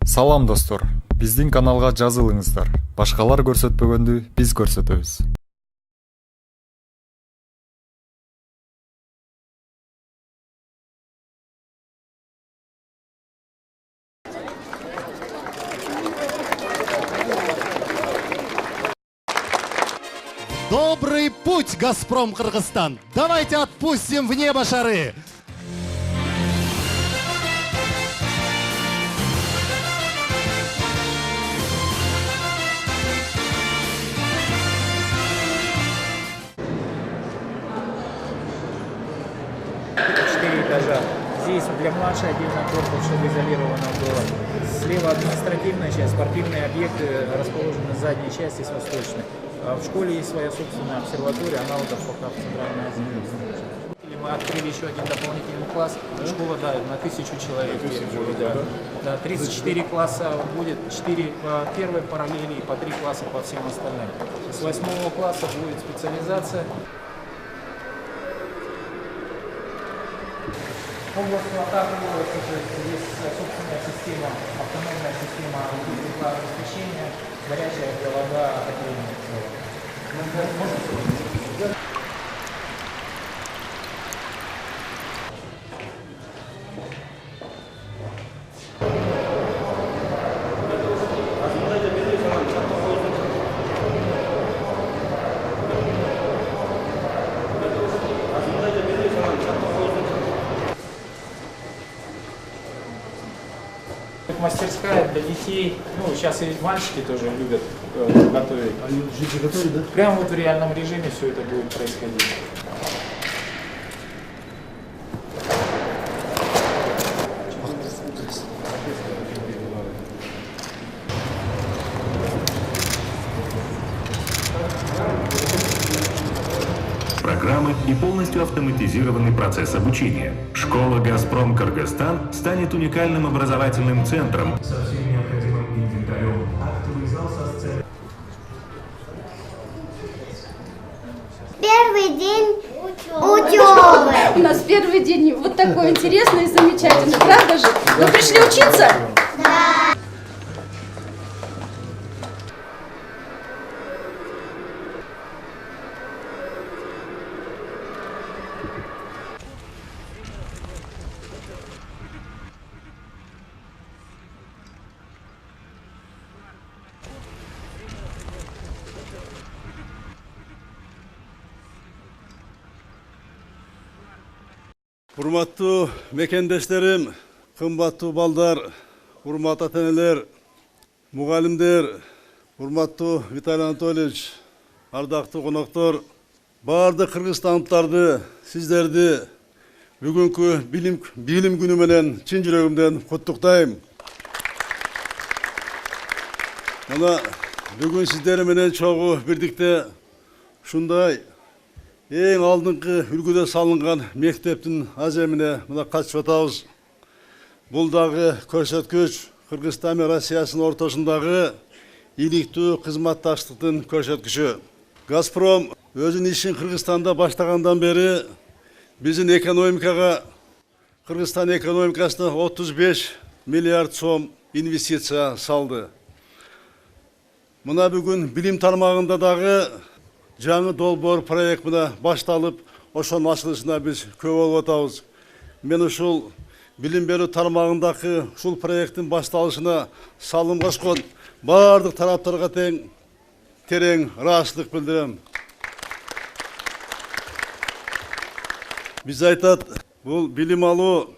Салам достор, биздин каналга жазылыңыздар. Башкалар көрсөтпөгөндү биз көрсөтөбүз. Добрый путь, Газпром Кыргызстан! Давайте отпустим в небо шары! Четыре этажа. Здесь для младшей отдельно корпус, чтобы изолировано было. Слева административная часть, спортивные объекты расположены в задней части с восточной. В школе есть своя собственная обсерватория, аналогов пока в Центральной Азии. Мы открыли еще один дополнительный класс. Школа, да, на 1000 человек. 1000, да, 34 класса будет, 4 по первой параллели и по 3 класса по всем остальным. С 8 класса будет специализация. Область отапливается, то есть здесь собственная система, автономная система обеспечения, горячая вода, отопление. Мастерская для детей, ну сейчас и мальчики тоже любят готовить. Они жить готовят, да? Прямо вот в реальном режиме все это будет происходить. Программы и полностью автоматизированный процесс обучения. Школа «Газпром Кыргызстан» станет уникальным образовательным центром со всем необходимым инвентарем. Актовый зал со сценой. Первый день учебы. У нас первый день вот такой интересный и замечательный, правда же? Вы пришли учиться? Да. Урматтуу мекендештерим, кымбаттуу балдар, урматтуу ата-энелер, мугалимдер, урматтуу Виталий Анатольевич, ардактуу коноктор, баардык кыргызстандыктарды, сиздерди бүгүнкү билим күнү менен чын жүрөгүмдөн куттуктайм. Мына бүгүн сиздер менен чогуу бирдикте ушундай эң алдыңкы үлгүдө салынган мектептин аземине мына катышып атабыз. Бул дагы көрсөткүч Кыргызстан менен Россиянын ортосундагы иликтүү кызматташтыктын көрсөткүчү. Газпром өзүнүн ишин Кыргызстанда баштагандан бери биздин экономикага, Кыргызстан экономикасына 35 миллиард сом инвестиция салды. Мына бүгүн билим тармагында дагы жаңы долбоор проект мына башталып, ошонун ачылышына биз көп болуп атабыз. Мен ушул билим берүү тармагындагы ушул проекттин башталышына салым кошкон баардык тараптарга терең ыраазычылык билдирем. Биз айтат, бул билим алуу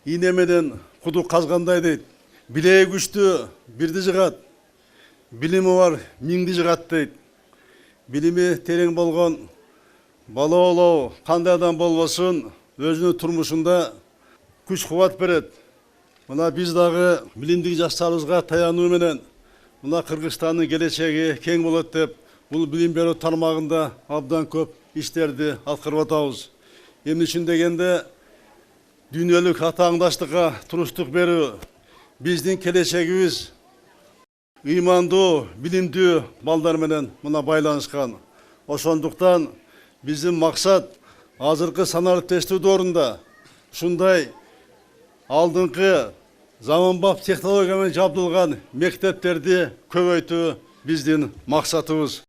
ийне менен кудук казгандай дейт. Билеги күчтүү бирди жыгат, билими бар миңди жыгат дейт. Билими терең болгон бала болобу, кандай адам болбосун, өзүнүн турмушунда күч кубат берет. Мына биз дагы билимдик жаштарыбызга таянуу менен мына Кыргызстандын келечеги кең болот деп, бул билим берүү тармагында абдан көп иштерди аткарып атабыз. Эмне үчүн дегенде, дүйнөлүк атааңдаштыкка туруштук берүү, биздин келечегибиз ыймандуу, билимдүү балдар менен мына байланышкан. Ошондуктан биздин максат азыркы саналык тештүү доорунда ушундай алдыңкы заманбап технологиямен жабдылған мектептерді көбейтүү биздин максатыбыз.